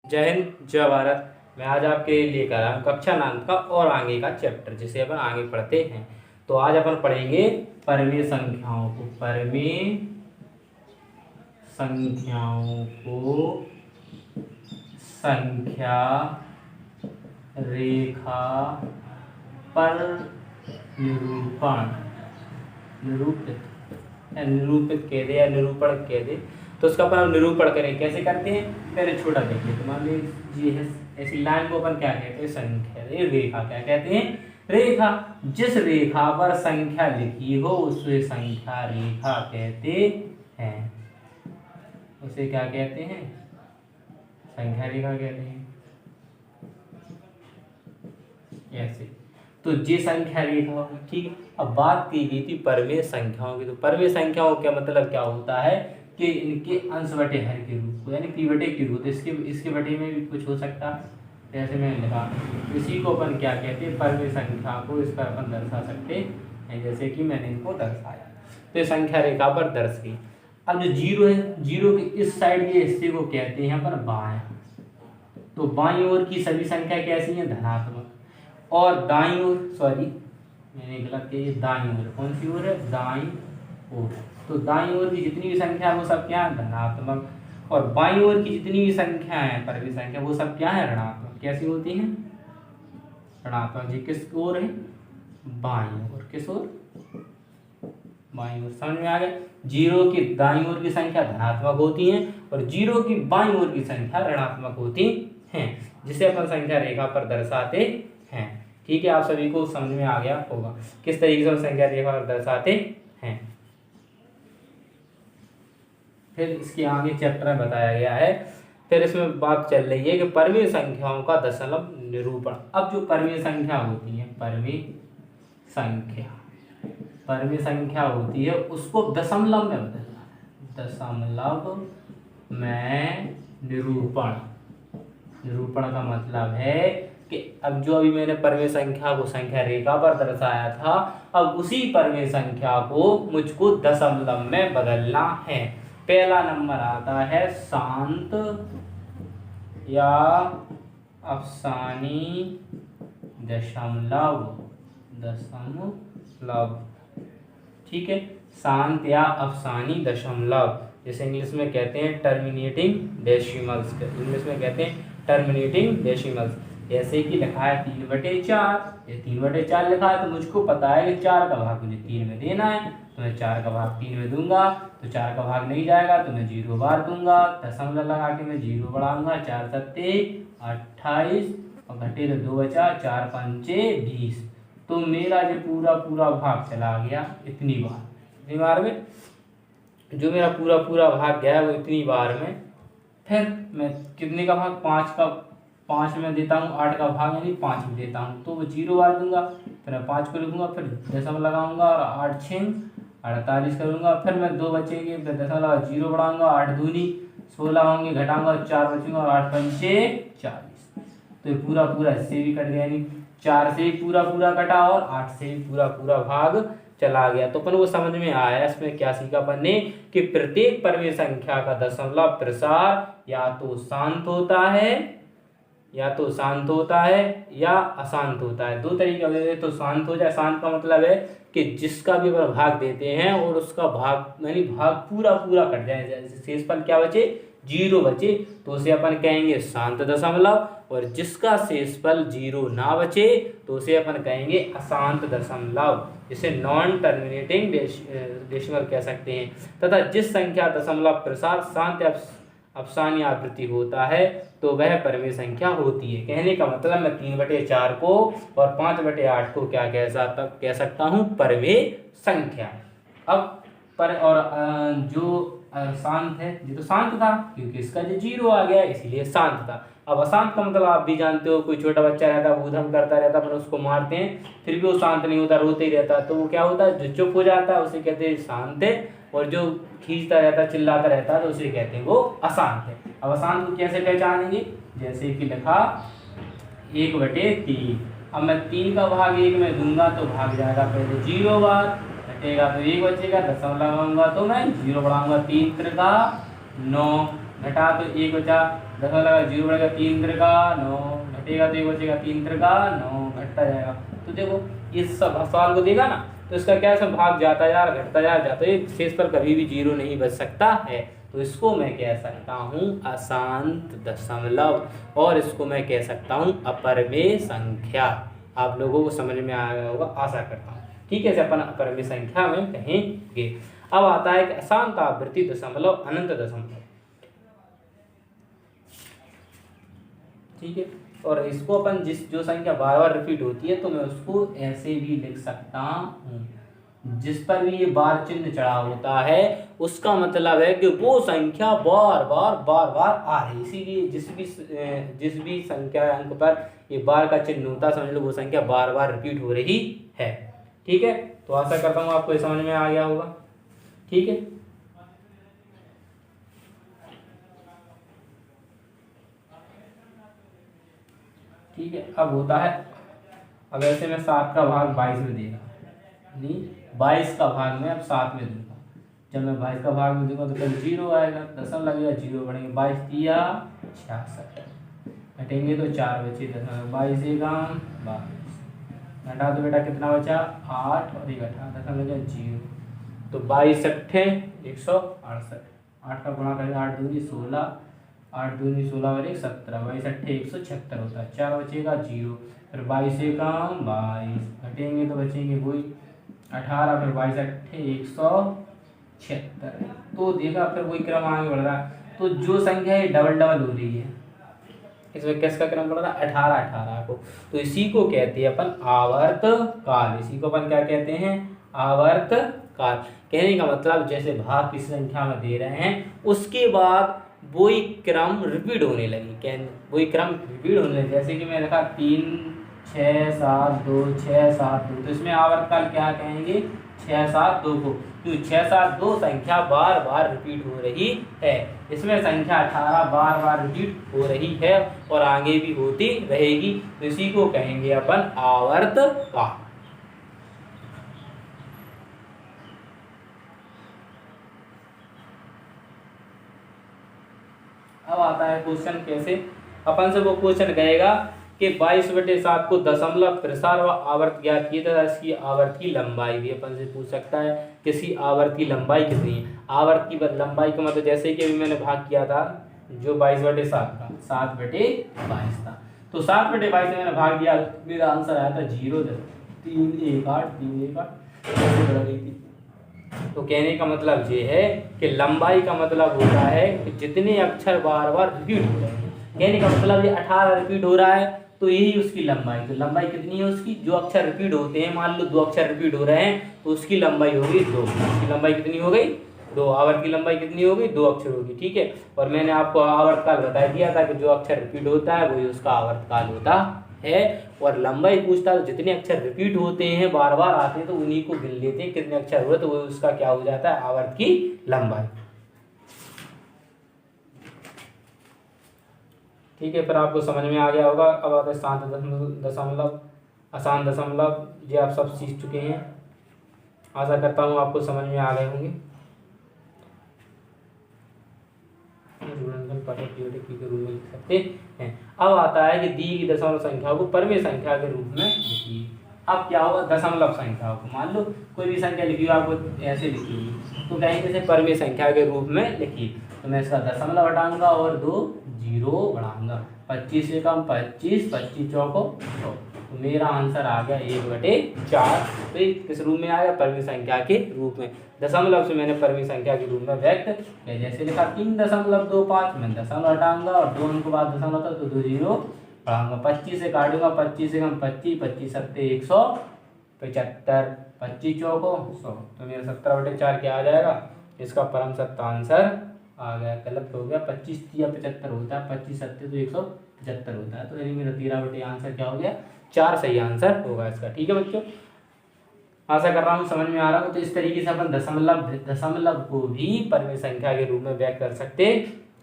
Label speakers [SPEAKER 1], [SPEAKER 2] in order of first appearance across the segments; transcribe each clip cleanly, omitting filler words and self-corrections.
[SPEAKER 1] जय हिंद, जय भारत। मैं आज आपके लिए लेकर आया हूँ कक्षा 9 का और आगे का चैप्टर, जिसे अपन आगे पढ़ते हैं। तो आज अपन पढ़ेंगे परमेय संख्याओं को। परमेय संख्याओं को संख्या रेखा पर निरूपित कह दे या निरूपण कह दे, तो उसका अपन निरूपण करें। कैसे करते हैं, पहले छोटा देखिए। तो मान लीजिए ऐसी लाइन को अपन क्या कहते हैं, संख्या। रेखा क्या कहते हैं, रेखा। जिस रेखा पर संख्या लिखी हो उसे संख्या रेखा कहते हैं। उसे क्या कहते हैं, संख्या रेखा कहते हैं। ऐसे तो ये संख्या रेखा, ठीक है। अब बात की गई थी परमेय संख्याओं की। तो परमेय संख्याओं का मतलब क्या होता है कि इनके अंश बटे हर के रूप को, यानी पी बटे क्यू को। तो इसके बटे में भी कुछ हो सकता है, जैसे मैंने लिखा। इसी को अपन क्या कहते हैं, परमेय संख्या को इस पर अपन दर्शा सकते हैं, जैसे कि मैंने इनको दर्शाया। तो ये संख्या रेखा पर दर्श गई। अब जो जीरो है, जीरो के इस साइड के हिस्से को कहते हैं अपन बाएं। तो बाईं ओर की सभी संख्या कैसी है, धनात्मक। और दाईं ओर, सॉरी मैंने गलत किया, दाईं ओर। कौन सी ओर है, दाईं ओर। तो दाईं ओर की जितनी भी संख्या है वो सब क्या है, धनात्मक। और बाईं ओर की जितनी भी संख्या है, परमेय संख्या, वो सब क्या है, ऋणात्मक। कैसी होती हैं, ऋणात्मक। जी किस ओर है, बाईं ओर। किस ओर, बाईं ओर। समझ में आ गया। जीरो की दाईं ओर की संख्या धनात्मक होती है और जीरो की बाईं ओर की संख्या ऋणात्मक होती है, जिसे अपन संख्या रेखा पर दर्शाते हैं। ठीक है, आप सभी को समझ में आ गया होगा किस तरीके से हम संख्या रेखा पर दर्शाते हैं। फिर इसके आगे चैप्टर में बताया गया है। फिर इसमें बात चल रही है कि परमेय संख्याओं का दशमलव निरूपण। अब जो परमेय संख्या होती है, परमेय संख्या होती है, उसको दशमलव में बदलना है। दशमलव में निरूपण का मतलब है कि अब जो अभी मैंने परमेय संख्या को संख्या रेखा पर दर्शाया था, अब उसी परमेय संख्या को मुझको दशमलव में बदलना है। पहला नंबर आता है शांत या अफसानी दशमलव। ठीक है, शांत या अफसानी दशमलव, जैसे इंग्लिश में कहते हैं टर्मिनेटिंग डेसिमल्स। इंग्लिश में कहते हैं टर्मिनेटिंग डेसिमल्स। जैसे कि लिखा है 3/4। ये 3/4 लिखा है, तो मुझको पता है कि 4 का भाग मुझे 3 में देना है, तो मैं 4 का भाग 3 में दूंगा। तो 4 का भाग नहीं जाएगा तो मैं 0 बार दूंगा। दशमलव लगा के मैं 0 बढ़ाऊंगा। 4 सत्ते 28 और घटे तो 2 बचा, 4 पंचे 20। तो मेरा जो पूरा भाग चला गया इतनी बार में। जो मेरा पूरा भाग गया वो इतनी बार में। फिर मैं कितने का भाग, 5 में देता हूँ। 8 का भाग यानी 5 में देता हूँ, तो वो 0 बार दूंगा। फिर मैं 5 को लिखूंगा, फिर दशमलव लगाऊंगा और 8 6 48 करूंगा। फिर मैं 2 बचेंगे, फिर दशमलव 0 बढ़ाऊंगा। 8 दूनी 16 होंगे, घटाऊंगा 4 बचेंगे और 8 पंचे 40। तो ये पूरा इससे भी कट गया, यानी 4 से पूरा कटा और 8 से पूरा भाग चला गया। तो अपन वो समझ में आया। इसमें क्या सीखा अपन ने कि प्रत्येक परमेय संख्या का दशमलव प्रसार या तो शांत होता है या अशांत होता है। 2 तरीके होते हैं। तो शांत हो जाए, शांत का मतलब है कि जिसका भी अपन भाग देते हैं और उसका भाग यानी भाग पूरा कट जाए, जैसे शेषफल क्या बचे, 0 बचे, तो उसे अपन कहेंगे शांत दशमलव। और जिसका शेषफल 0 ना बचे तो उसे अपन कहेंगे अशांत दशमलव, जिसे नॉन टर्मिनेटिंग डेसिमल कह सकते हैं। तथा जिस संख्या दशमलव प्रसार शांत या अफसानी आवृत्ति होता है तो वह परमेय संख्या होती है। कहने का मतलब मैं 3/4 को और 5/8 को क्या कह सकता हूँ, परमेय संख्या। अब जो शांत है, ये तो शांत था क्योंकि इसका जो 0 आ गया इसीलिए शांत था। अब अशांत का मतलब आप भी जानते हो, कोई छोटा बच्चा रहता है, ऊधम करता रहता है, पर उसको मारते हैं फिर भी वो शांत नहीं होता, रोते ही रहता, तो वो क्या होता है, जो चुप हो जाता है उसे कहते हैं शांत है, और जो खींचता रहता है, चिल्लाता रहता है, तो उसे कहते हैं वो अशांत है। अब अशांत को कैसे पहचानेंगे, जैसे कि लिखा 1/3। अब मैं 3 का भाग 1 में दूंगा तो भाग जाएगा पहले 0 बार, घटेगा तो 1 बचेगा, दशमलव लगाऊंगा तो मैं 0 बढ़ाऊंगा, 3 × 9, घटा तो 1 बचा, दशमलव लगा, 0 बढ़ेगा 3 त्रिका 9, घटेगा तो एक बचेगा 3 त्रिका 9, घटता जाएगा। तो देखो इस सब सवाल को देगा ना, तो इसका क्या सब भाग जाता जा रहा, घटता जा जाता है, शेष पर कभी भी 0 नहीं बच सकता है। तो इसको मैं कह सकता हूँ अशांत दशमलव, और इसको मैं कह सकता हूँ अपरिमेय संख्या। आप लोगों को समझ में आया होगा, आशा करता हूँ। ठीक है, इसे अपन अपरिमेय संख्या में कहेंगे। अब आता है कि अशांत आवृत्ति दशमलव, अनंत दशमलव। ठीक है, और इसको अपन जो संख्या बार बार रिपीट होती है, तो मैं उसको ऐसे भी लिख सकता हूँ, जिस पर भी ये बार चिन्ह चढ़ा होता है उसका मतलब है कि वो संख्या बार बार आ रही है। इसीलिए जिस भी संख्या अंक पर ये बार का चिन्ह होता है, समझ लो वो संख्या बार बार रिपीट हो रही है। ठीक है, तो आशा करता हूँ आपको ये समझ में आ गया होगा। ठीक है, ठीक है, अब होता है, अब ऐसे मैं 7 का भाग 22 में देगा, नहीं 22 का भाग में अब 7 में दूंगा। जब मैं 22 का भाग में दूंगा तो कल 0 आएगा, दशम लगेगा, 0 बढ़ेंगे, 22 दिया 66, घटेंगे तो 4 बचे, दशम 22 एकम 22, घटा तो बेटा कितना बचा 8, और एक घटा दशम लगे 0, तो 22 अट्ठे 168, 8 का गुणा करेंगे 8 दूनी 16, 8 दूनी 16 और 1 17, 22 अट्ठे 176 होता है, 4 बचेगा 0, फिर 22 एकम 22, घटेंगे तो बचेंगे वही 18, फिर 22 अट्ठे 176। तो देखा फिर वही क्रम आगे बढ़ रहा है। तो जो संख्या है डबल डबल हो रही है, इसमें किसका क्रम बढ़ रहा है 18 18 को, तो इसी को कहते हैं अपन आवर्त काल। इसी को अपन क्या कहते हैं, आवर्त काल। कहने का मतलब जैसे भाग किसी संख्या में दे रहे हैं, उसके बाद वही क्रम रिपीट होने लगी, वही क्रम रिपीट होने लगे। जैसे कि मैं लिखा 3 6 7 2 6 7 2, तो इसमें आवर्तकाल क्या कहेंगे 6 7 2 को, क्योंकि 6 7 2 संख्या बार बार रिपीट हो रही है। इसमें संख्या 18 बार बार रिपीट हो रही है और आगे भी होती रहेगी, तो इसी को कहेंगे अपन आवर्तकाल। अब आता है क्वेश्चन, कैसे अपन से वो क्वेश्चन कहेगा कि 22/7 को दशमलव प्रसार व आवर्त ज्ञात किया था, इसकी आवर्त की लंबाई भी अपन से पूछ सकता है, किसी आवर्त की लंबाई कितनी है। आवर्त की लंबाई का मतलब जैसे कि अभी मैंने भाग किया था जो 22/7 का 7/22 था, तो 7/22 से मैंने भाग दिया, मेरा आंसर आया था 0.318 तो कहने का मतलब ये है कि लंबाई का मतलब होता है कि जितने अक्षर बार बार रिपीट हो रहे हैं। कहने का मतलब ये 18 रिपीट हो रहा है, तो यही उसकी लंबाई। तो लंबाई कितनी है उसकी, जो अक्षर रिपीट होते हैं, मान लो 2 अक्षर रिपीट हो रहे हैं, तो उसकी लंबाई होगी 2। उसकी लंबाई कितनी हो गई 2। आवर्त की लंबाई कितनी होगी 2 अक्षर होगी। ठीक है, और मैंने आपको आवर्तकाल बता दिया था कि जो अक्षर रिपीट होता है वही उसका आवर्तकाल होता है। और लंबाई पूछता है तो जितने अक्षर रिपीट होते हैं, बार बार आते हैं, तो उन्हीं को गिन लेते हैं कितने अक्षर हुए, तो वो उसका क्या हो जाता है आवर्त की लंबाई। ठीक है, फिर आपको समझ में आ गया होगा। अब आता है शांत दशमलव, अशांत दशमलव, ये आप सब सीख चुके हैं, आशा करता हूँ आपको समझ में आ गए होंगे। के रूप में लिख सकते हैं। अब आता है कि दी गई दशमलव संख्या को परमेय संख्या के रूप में लिखिए। अब क्या होगा, दशमलव संख्या को मान लो कोई भी संख्या लिखी हो, आपको ऐसे लिखी हुई, तो कहेंगे इसे परमेय संख्या के रूप में लिखिए। तो मैं इसका दशमलव हटाऊंगा और 2 0 बढ़ाऊंगा, 25 से कम 25, 25 चौको 100, तो मेरा आंसर आ गया 1/4। तो ये किस रूप में आया, परमेय संख्या के रूप में। दशमलव से मैंने परमेय संख्या के रूप में व्यक्त किया। जैसे लिखा 3.25, मैं दशमलव हटाऊंगा और 2 अंक बाद दशमलव था, तो 2 0 बढ़ाऊंगा, 25 से काटूंगा, 25 से कम 25, 25 सत्ते 175, 25 चौको 100, तो मेरा 17/4 क्या आ जाएगा, इसका परम सत्ता आंसर आ गया। गलत हो गया, 25 या 75 होता है, 25 सत्ते तो 175 होता है, तो यानी मेरा 13/4 आंसर क्या हो गया, 4 सही आंसर होगा इसका। ठीक है बच्चों, आशा कर रहा हूँ समझ में आ रहा हो। तो इस तरीके से अपन दशमलव को भी परमेय संख्या के रूप में व्यक्त कर सकते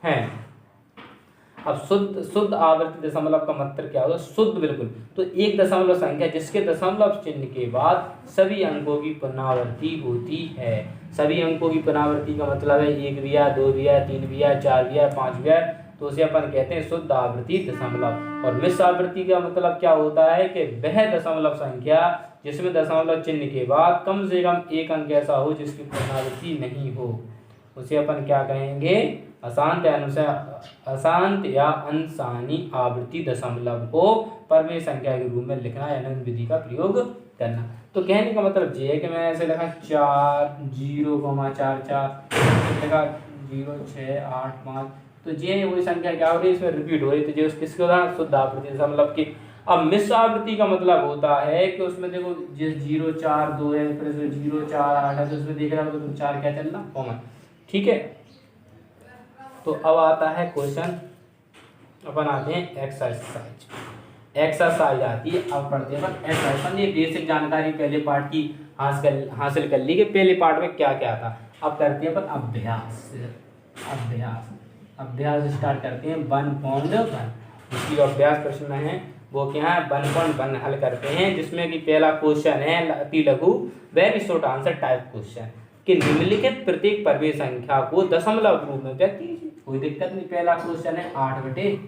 [SPEAKER 1] हैं। अब शुद्ध आवर्ती दशमलव का मतलब क्या होगा, शुद्ध बिल्कुल, तो एक दशमलव संख्या जिसके दशमलव चिन्ह के बाद सभी अंकों की पुनरावृत्ति होती है। सभी अंकों की पुनरावृत्ति का मतलब है 1 भी आया, 2 भी आया, 3 भी आया, 4 भी आया, 5 भी आया, तो उसे अपन कहते हैं शुद्ध आवृत्ति दशमलव। और मिश्र आवृत्ति का मतलब क्या होता है कि वह दशमलव संख्या जिसमें दशमलव चिन्ह के बाद कम से कम एक अंक ऐसा हो जिसकी पुनरावृत्ति नहीं हो, उसे अपन क्या कहेंगे, अशांत या अंशानी आवृत्ति दशमलव को परमेय संख्या के रूप में लिखना या निम्न विधि का प्रयोग करना। तो कहने का मतलब ये है कि मैं ऐसे लिखा 4 0,44 लिखा 0 6 8 5, तो ये वही संख्या क्या हो रही है, इसमें रिपीट हो रही है। तो जो किसके उदाहरण, शुद्ध आवृत्ति दशमलव की। अब मिश्र आवृत्ति का मतलब होता है कि उसमें देखो जिस 0 4 2 है, फिर इसमें 0 4 8 है, तो उसमें देख रहा होगा तो 4 क्या चल रहा, कॉमन। ठीक है, तो अब आता है क्वेश्चन, अपन आते हैं एक्सरसाइज आती है। अब पढ़ते हैं अपन एक्सरसाइज। ये बेसिक जानकारी पहले पार्ट की हासिल कर ली कि पहले पार्ट में क्या क्या था। अब करते हैं अपन अभ्यास स्टार्ट करते हैं 1.1। जिसकी अभ्यास प्रश्न है वो क्या है, 1.1 हल करते हैं, जिसमें कि पहला क्वेश्चन है अति लघु very short answer type question कि निम्नलिखित प्रत्येक परमेय संख्या को दशमलव रूप में व्यक्त कीजिए। कोई दिक्कत नहीं। पहला क्वेश्चन है 8/45,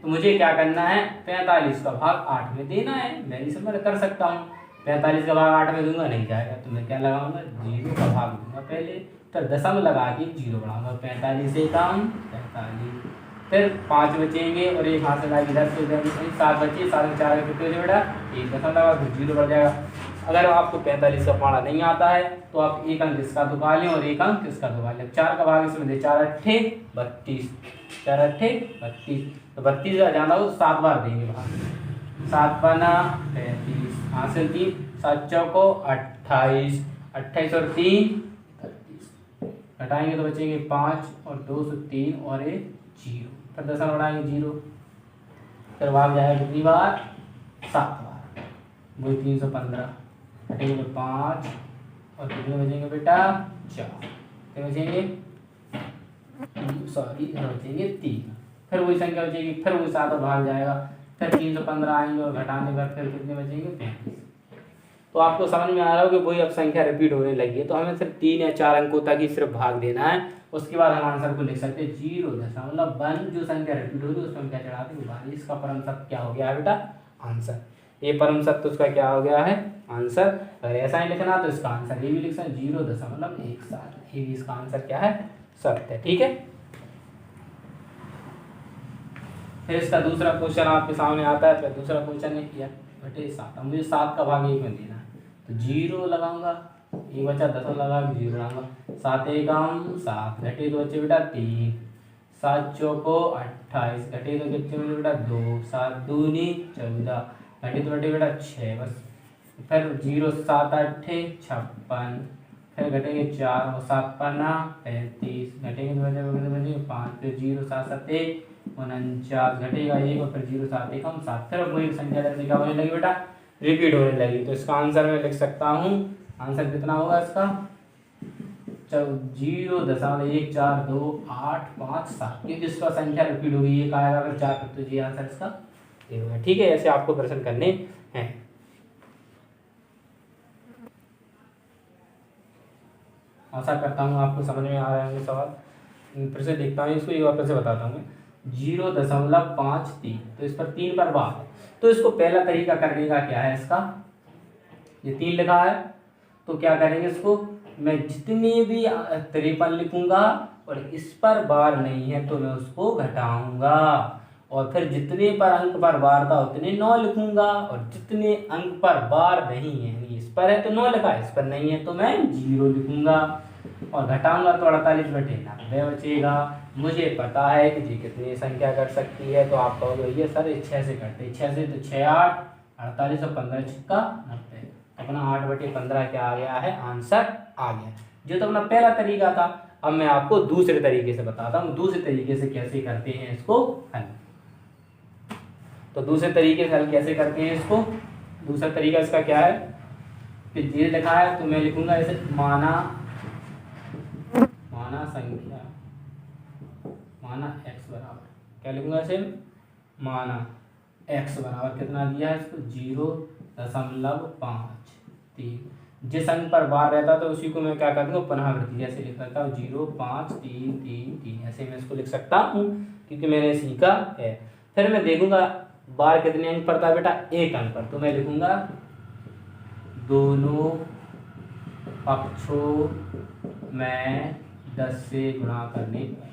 [SPEAKER 1] तो मुझे क्या करना है, 45 का भाग 8 में देना है। मैं इसे मैं कर सकता हूँ, 45 का भाग 8 में दूंगा नहीं जाएगा, तो मैं क्या लगाऊंगा, 0 का भाग दूंगा पहले, फिर दशम लगा के 0 बढ़ाऊंगा। 45 से कम 45, फिर 5 बचेंगे और एक हाथ से लगा इधर से इधर, 7 बचे, 7 में 4 कितने बचे बेटा, एक दशम लगा फिर 0 बढ़ जाएगा। अगर आपको 45 का पढ़ा नहीं आता है तो आप एक अंक इसका दुका लें और एक अंक इसका दुका लें। 4 का भाग इसमें दे, 4 अट्ठे 32, 4 अट्ठे 32, तो 32 का जाना हो 7 बार देंगे भाग, 7 बना 35, हासिल 3, 7 चौको 28, 28 और 3 30, घटाएंगे तो बचेंगे 5 और 2 से 3 और 1 0, फिर दशम बढ़ाएंगे 0, फिर भाग जाएगा कितनी बार, 7 बार, वही 315, घटेंगे 5 और कितने बचेंगे बेटा, 4, कितने बचेंगे, बचेंगे 3, फिर वही संख्या बचेगी, फिर वही 7 और भाग जाएगा, फिर 315 आएंगे और घटाने पर फिर कितने बचेंगे, 35। तो आपको समझ में आ रहा हो कि वही अब संख्या रिपीट होने लगी है, तो हमें सिर्फ 3 या 4 अंकों तक ही सिर्फ भाग देना है। उसके बाद हम आंसर को लिख सकते हैं 0.1, जो संख्या रिपीट हो रही है उसमें हम क्या चढ़ाते हैं, इसका परम सत्य क्या हो गया है बेटा, आंसर। ये परम सत्य उसका क्या हो गया है, आंसर। अगर ऐसा ही लिखना तो इसका आंसर ये भी लिख सकते हैं 0.17, ये भी इसका आंसर क्या है, सत्य। ठीक है, फिर इसका दूसरा क्वेश्चन आपके सामने आता है। फिर दूसरा क्वेश्चन है किया बटे 7, मुझे 7 का भाग 1 में देना है, तो 0 लगाऊंगा, एक बचा दशम लगा के 0 लगाऊंगा, 7 एकम 7, घटे तो बच्चे बेटा 3, 7 चौको 28, घटे तो कितने बचे बेटा 2, 7 दूनी 14, घटे तो बटे बेटा 6, बस। फिर 0 7 अट्ठे 56, फिर घटेंगे 4 और 7 पन्ना 35, घटेंगे तो बचे 5, फिर 0 7 7 49, घटेगा 1 और फिर 0 7 एकम 7, फिर वही संख्या जैसे क्या होने लगी बेटा, रिपीट होने लगी। तो इसका आंसर मैं लिख सकता हूँ, आंसर कितना होगा इसका, 0.14285 क्योंकि इसका संख्या रिपीट होगी, एक आएगा अगर 4, तो ये आंसर इसका ये होगा। ठीक है, ऐसे आपको प्रश्न करने हैं। आशा करता हूँ आपको समझ में आ रहे होंगे सवाल। फिर से देखता हूँ इसको, एक बार फिर से बताता हूँ। 0.53, तो इस पर 3 पर बात है, तो इसको पहला तरीका करने का क्या है, इसका ये 3 लिखा है, तो क्या करेंगे इसको, मैं जितने भी 53 लिखूंगा और इस पर बार नहीं है तो मैं उसको घटाऊंगा, और फिर जितने पर अंक पर बार था उतने 9 लिखूंगा, और जितने अंक पर बार नहीं है, इस पर है तो 9 लिखा, इस पर नहीं है तो मैं 0 लिखूंगा, और घटाऊंगा तो 48 बटे 90 बचेगा। मुझे पता है कि जी कितनी संख्या कर सकती है, तो आप कहोगे भैया सर 6 से करते, 6 से तो 6 8 48 और 15 छिक्का 90, अपना 8/15 क्या आ गया है, आंसर आ गया। जो तो अपना पहला तरीका था। अब मैं आपको दूसरे तरीके से बताता हूँ, दूसरे तरीके से कैसे करते हैं इसको हल। तो दूसरे तरीके से हल कैसे करते हैं इसको, दूसरा तरीका इसका क्या है कि ये लिखा है तो मैं लिखूंगा ऐसे, संख्या माना x बराबर, क्या लिखूंगा ऐसे, माना x बराबर कितना दिया है इसको, 0.53, जिस अंक पर बार रहता तो उसी को मैं क्या कर दूंगा, पुनरावृत्ति जैसे लिख सकता हूँ 0 5 3 3 3, ऐसे मैं इसको लिख सकता हूँ क्योंकि मैंने सीखा है। फिर मैं देखूंगा बार कितने अंक पर था बेटा, 1 अंक पर, तो मैं लिखूंगा दोनों पक्षों में 10 से गुणा करने पर।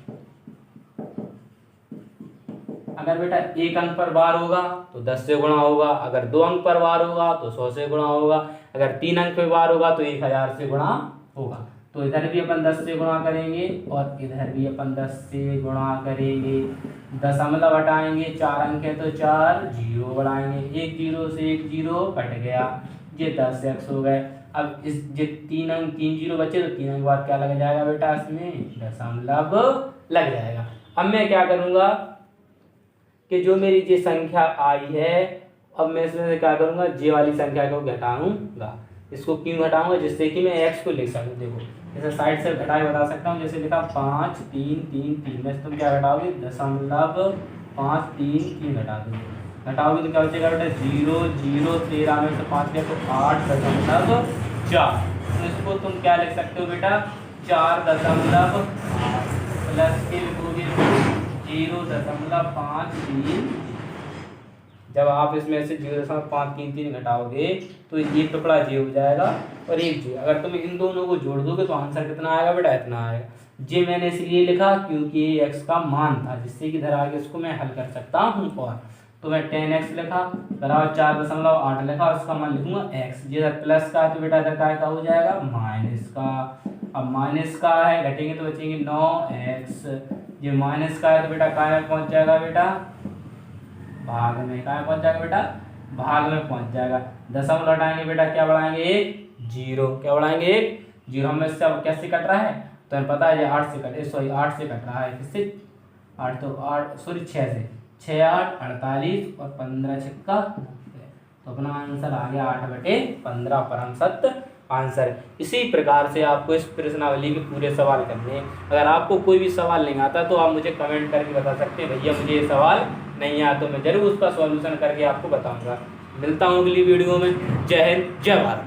[SPEAKER 1] अगर बेटा 1 अंक पर बार होगा तो 10 से गुणा होगा, अगर 2 अंक पर बार होगा तो 100 से गुणा होगा, अगर 3 अंक पर बार होगा तो 1000 से गुणा होगा। तो इधर भी अपन 10 से गुणा करेंगे और इधर भी अपन 10 से गुणा करेंगे। दशमलव हटाएंगे, 4 अंक है तो 4, 0 बढ़ाएंगे, 1 0 से 1 0 कट गया, ये 10x हो गए। अब इस जो 3 अंक 3 0 बचे तो 3 अंक बाद क्या लग जाएगा बेटा, इसमें दशमलव लग जाएगा। अब मैं क्या करूंगा कि जो मेरी ये संख्या आई है, अब मैं इसमें से क्या करूंगा, जे वाली संख्या को घटाऊंगा। इसको क्यों घटाऊंगा, जिससे कि मैं x को लिख सकूं। देखो जैसे साइड से घटाए बता सकता हूँ, जैसे लिखा 5 3 3 3 में तुम क्या घटाओगे, दशमलव 5 3 3 घटा दोगे, घटाओगे तो क्या बचेगा बेटा 0 0, 13 में से 5 गया तो 8.4। तो इसको तुम क्या लिख सकते हो बेटा, 4.8 प्लस के लिखोगे 0.53। जब आप इसमें से 0.533 घटाओगे तो ये टुकड़ा जे हो जाएगा और एक जे। अगर तुम इन दोनों को जोड़ दोगे तो आंसर कितना आएगा बेटा, इतना आएगा। जे मैंने इसलिए लिखा क्योंकि ये x का मान था, जिससे कि इधर आगे इसको मैं हल कर सकता हूँ। और तो मैं 10x लिखा बराबर 4.8 लिखा और उसका मान लिखूंगा x। ये प्लस का है तो बेटा इधर का हो जाएगा माइनस का। अब माइनस का है, घटेंगे तो बचेंगे 9x। ये माइनस का है तो बेटा काय में पहुंच जाएगा बेटा, भाग में। काय पहुंच जाएगा बेटा, भाग में पहुंच जाएगा। दशमलव हटाएंगे बेटा क्या बढ़ाएंगे, 1 0। क्या बढ़ाएंगे, 1 0। हमें इससे अब कैसे कट रहा है तो हमें पता है ये 8 से कट रहा है। किससे, 8 तो 8 सॉरी 6 से, 6 8 48 और 15 छक्का, तो अपना आंसर आ गया 8/15 परम सत्य आंसर। इसी प्रकार से आपको इस प्रश्नावली के पूरे सवाल करने हैं। अगर आपको कोई भी सवाल नहीं आता तो आप मुझे कमेंट करके बता सकते हैं, भैया मुझे ये सवाल नहीं आया, तो मैं जरूर उसका सॉल्यूशन करके आपको बताऊंगा। मिलता हूँ अगली वीडियो में। जय हिंद, जय भारत।